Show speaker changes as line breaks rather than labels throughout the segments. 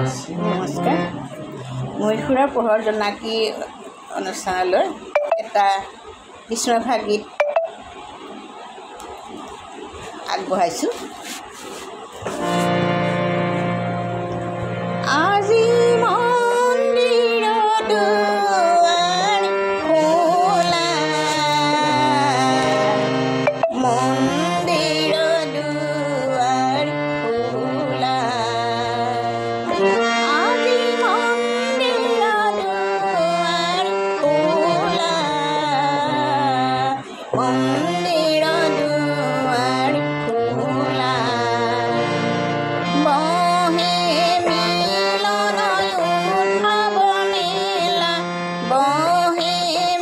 নমস্কাৰ। মহীশূৰৰ পোহৰ জোনাকী অনুষ্ঠানলৈ এটা কৃষ্ণঘাট গীত আগবঢ়াইছোঁ। আজি মন্দিৰৰ দুৱাৰ খোলা, মন্দিৰৰ দুৱাৰ খোলা, আজি মন্দিৰৰ দুৱাৰ খোলা, মন্দিৰৰ দুৱাৰ খোলা, বহে মিলনয় উৎসৱ মেলা, বহে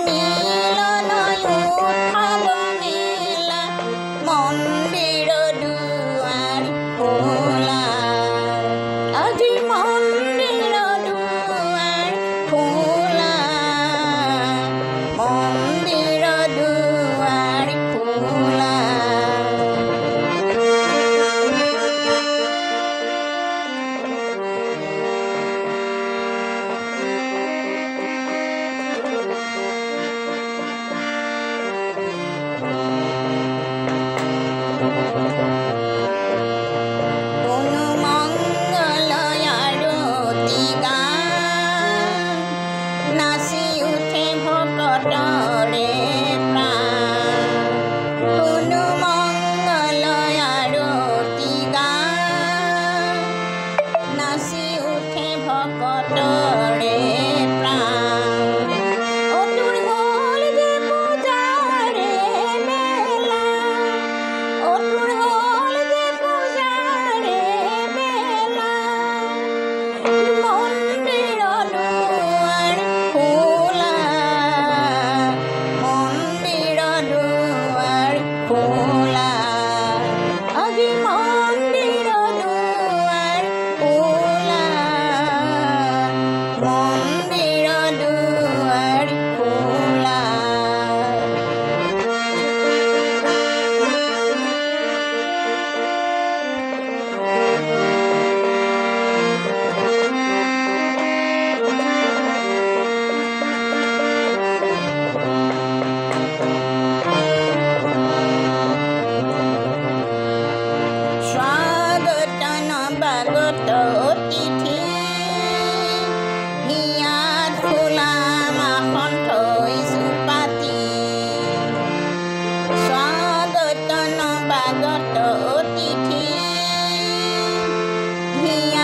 মিলনয় উৎসৱ মেলা, মন্দিৰৰ দুৱাৰ খোলা, আজি মন্দিৰৰ দুৱাৰ খোলা, মন্দিৰৰ দুৱাৰ খোলা। কোনো মংগল আৰতি গান, নাচি উঠে ভকতৰে প্ৰাণ, কোনো মংগল আৰতি গান, নাচি উঠে ভকতৰে প্ৰাণ, অতুল হ'ল যে পূজাৰে মেলা, অতুল হ'ল যে পূজাৰে মেলা, মন্দিৰৰ দুৱাৰ খোলা, মন্দিৰৰ দুৱাৰ খোলা, আজি মন্দিৰৰ দুৱাৰ খোলা, মন্দিৰৰ দুৱাৰ খোলা। স্বাগত নৱাগত অতিথি, হিয়াত ফুলাম আসন থৈছোঁ পাতি, স্বাগত নৱাগত অতিথি, হিয়াত